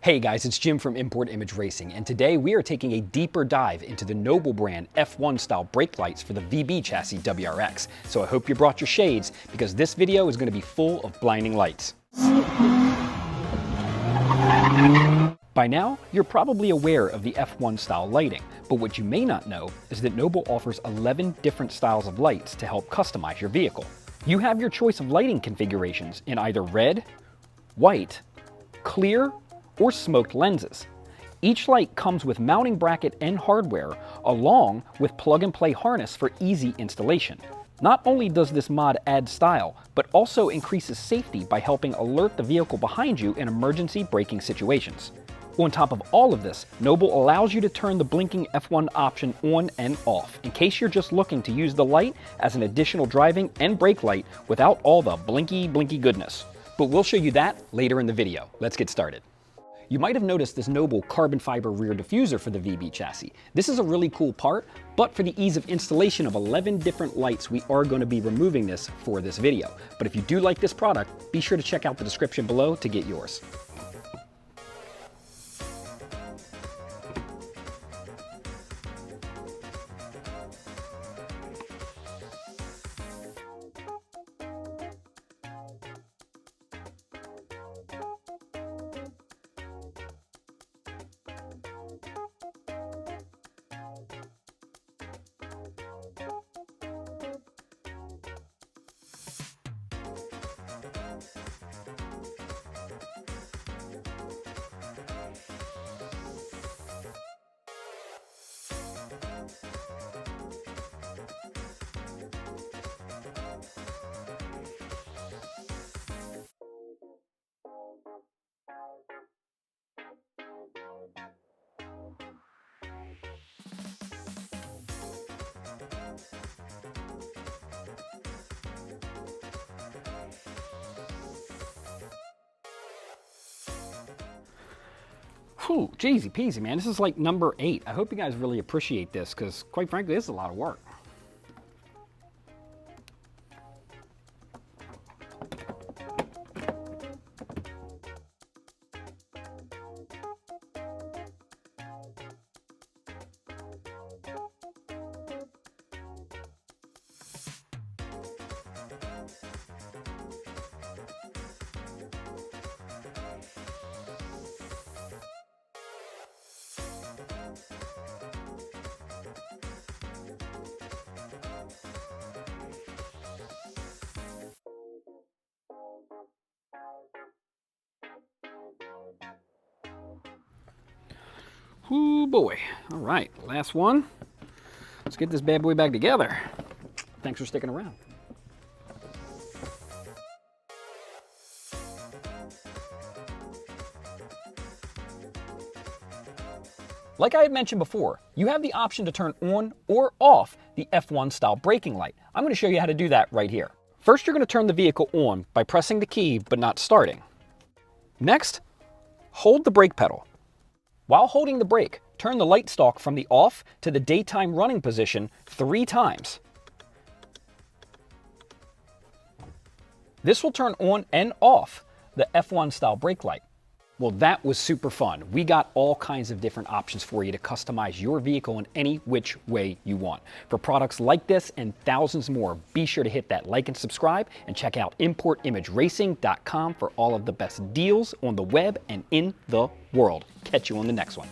Hey guys, it's Jim from Import Image Racing, and today we are taking a deeper dive into the Noble brand F1 style brake lights for the VB chassis WRX. So I hope you brought your shades, because this video is going to be full of blinding lights. By now, you're probably aware of the F1 style lighting, but what you may not know is that Noble offers 11 different styles of lights to help customize your vehicle. You have your choice of lighting configurations in either red, white, clear, or smoked lenses. Each light comes with mounting bracket and hardware, along with plug-and-play harness for easy installation. Not only does this mod add style, but also increases safety by helping alert the vehicle behind you in emergency braking situations. On top of all of this, Noble allows you to turn the blinking F1 option on and off, in case you're just looking to use the light as an additional driving and brake light without all the blinky goodness. But we'll show you that later in the video. Let's get started. You might have noticed this Noble carbon fiber rear diffuser for the VB chassis. This is a really cool part, but for the ease of installation of 11 different lights, we are going to be removing this for this video. But if you do like this product, be sure to check out the description below to get yours. Whew, jeezy peasy, man. This is like number 8. I hope you guys really appreciate this, because quite frankly, this is a lot of work. Ooh boy. All right, last one. Let's get this bad boy back together. Thanks for sticking around. Like I had mentioned before, you have the option to turn on or off the F1 style braking light. I'm going to show you how to do that right here. First, you're going to turn the vehicle on by pressing the key but not starting. Next, hold the brake pedal. While holding the brake, turn the light stalk from the off to the daytime running position 3 times. This will turn on and off the F1 style brake light. Well, that was super fun. We got all kinds of different options for you to customize your vehicle in any which way you want. For products like this and thousands more, be sure to hit that like and subscribe, and check out importimageracing.com for all of the best deals on the web and in the world. Catch you on the next one.